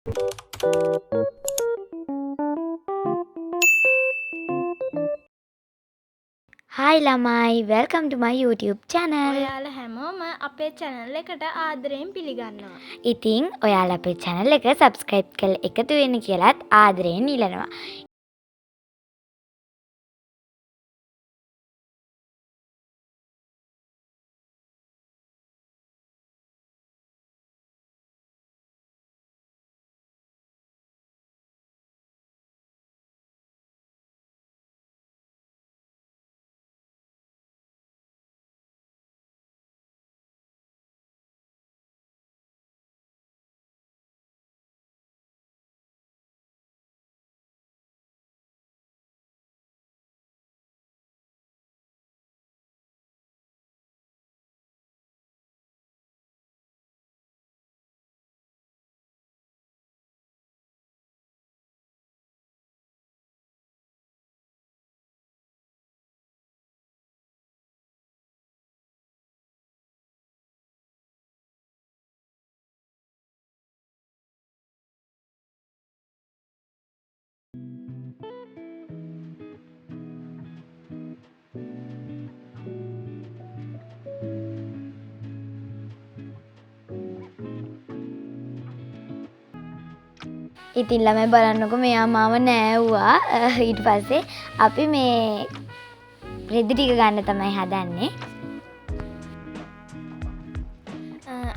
Hi ළමයි, welcome to my YouTube channel. ඔයාලා හැමෝම අපේ channel එකට ආදරයෙන් පිළිගන්නවා. ඉතින් ඔයාලා අපේ channel එක subscribe කරලා එකතු වෙන්න කියලාත් ආදරයෙන් ඉල්ලනවා. ඉතින් ළමයි බලන්නකො මෙයා මාව නෑවුවා. ඊට පස්සේ අපි මේ රෙදි ටික ගන්න තමයි හදන්නේ.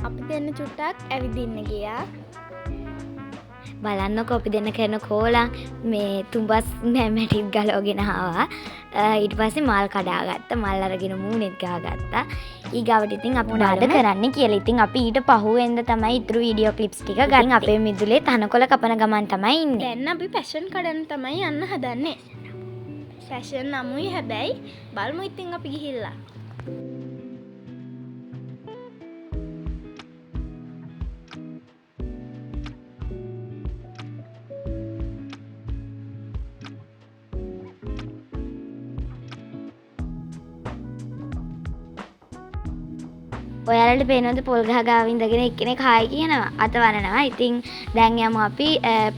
අපි දෙන්න චුට්ටක් ඇවිදින්න ගියා. බලන්නකො අපි දෙන්න කරන කෝලම් මේ තුඹස් නැමැටිත් ගලවගෙන ආවා. ඊට පස්සේ මල් කඩාගත්තා. මල් අරගෙන මූණෙත් ගහගත්තා. ඊගාවට ඉතින් අපි මොනවද කරන්න කියලා. ඉතින් අපි ඊට පහුවෙන්ද තමයි ඉතුරු වීඩියෝ ක්ලිප්ස් ටික ගන්න. අපේ මිදුලේ තනකොළ කපන ගමන් තමයි ඉන්නේ. දැන් අපි පැෂන් කඩන්න තමයි යන්න හදන්නේ. පැෂන් නමුයි හැබැයි බලමු ඉතින් අපි ගිහිල්ලා. ඔයාලට පේනවද පොල් ගහ ගාව ඉඳගෙන එක්කෙනෙක් හායි කියනවා අත වනනවා. ඉතින් දැන් යමු අපි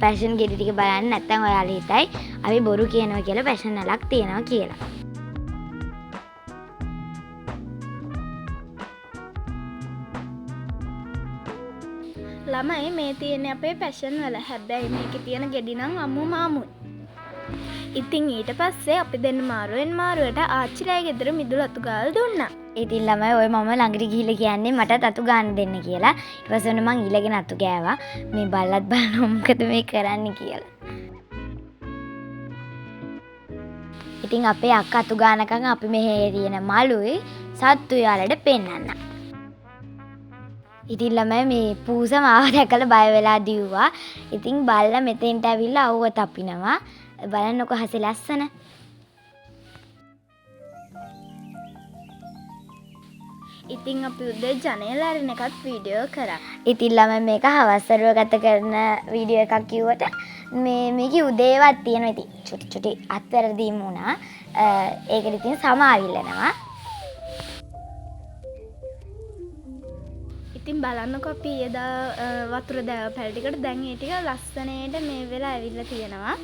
පැෂන් ගෙඩි ටික බලන්න. නැත්තම් ඔයාලා හිතයි අපි බොරු කියනවා කියලා පැෂන් නලක් තියනවා කියලා. ළමයි මේ තියෙන්නේ අපේ පැෂන් වල. හැබැයි මේකේ තියෙන ගෙඩි නම් අමුම අමුයි. ඉතින් ඊට පස්සේ අපි දෙන්න මාරුවෙන් මාරුවට ආච්චිලාගේ ගෙදර මිදුළු අතු ගාලා දුන්නා. ඉතින් ළමයි ඔය මම ළඟට ගිහිල්ලා කියන්නේ මටත් අතු ගන්න දෙන්න කියලා. ඊට පස්සේ මම ඊළගෙන අතු ගෑවා. මේ බල්ලත් බලනවා මොකද මේ කරන්නේ කියලා. ඉතින් අපේ අක්කා අතු ගන්නකම් අපි මෙහෙ තියෙන මලුයි සත්තු යාලට පෙන්නන්න. ඉතින් ළමයි මේ පූස මාව දැකලා බය වෙලා දිව්වා. ඉතින් බල්ලා මෙතෙන්ට ඇවිල්ලා අවුව තපිනවා. බලන්නකො හසේ ලස්සන. ඉතින් අපි උදේ ජනේල අරින එකත් වීඩියෝ කරා. ඉතින් ළමයි මේක හවස්වරුව ගත කරන වීඩියෝ එකක් කිව්වට මේකේ උදේවත් තියෙනවා. ඉතින් චුටි චුටි අත්වැරදීම් වුණා. ඒකට ඉතින් සමාවිල්ලනවා. ඉතින් බලන්නකො අපි එදා වතුර දැව පැල් ටිකට දැන් ඒ ටික ලස්සනේට මේ වෙලා ඇවිල්ලා තියෙනවා.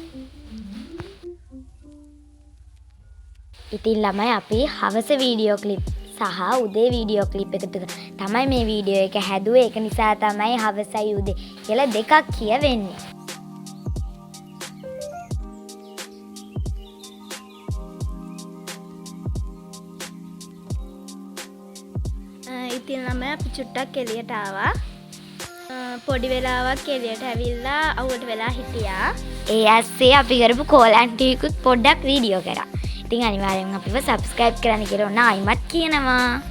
ඉතින් ළමයි අපි හවස වීඩියෝ ක්ලිප් සහ උදේ වීඩියෝ ක්ලිප් එකතු තමයි මේ වීඩියෝ එක හැදුවේ. ඒක නිසා තමයි හවසයි උදේ කියලා දෙකක් කියවෙන්නේ. ඉතින් ළමයි අපි චුට්ටක් එළියට ආවා. පොඩි වෙලාවක් එළියට ඇවිල්ලා අවුවට වෙලා හිටියා. ඒ ඇස්සේ අපි කරපු කෝලන් ටිකුත් පොඩ්ඩක් වීඩියෝ කරා. ඉතින් අනිවාර්යෙන්ම අපිව subscribe කරන්න කියලා ඕන ආයිමත් කියනවා.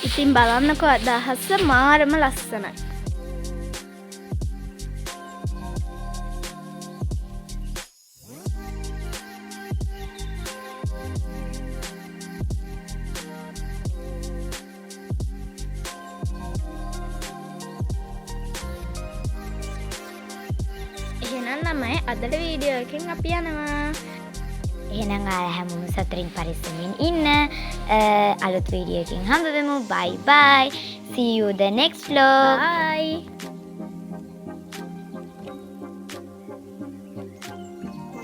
ඉතින් බලන්නකො අදහස මාරම ලස්සනයි. එහෙනම් ළමයි අදට වීඩියෝ එකෙන් අපි යනවා. එහෙනම් ආයෙ හැමෝම සතුටින් පරිස්සමින් ඉන්න. අලුත් වීඩියෝ එකකින් හම්බ වෙමු. bye bye. See you the next vlog. Bye.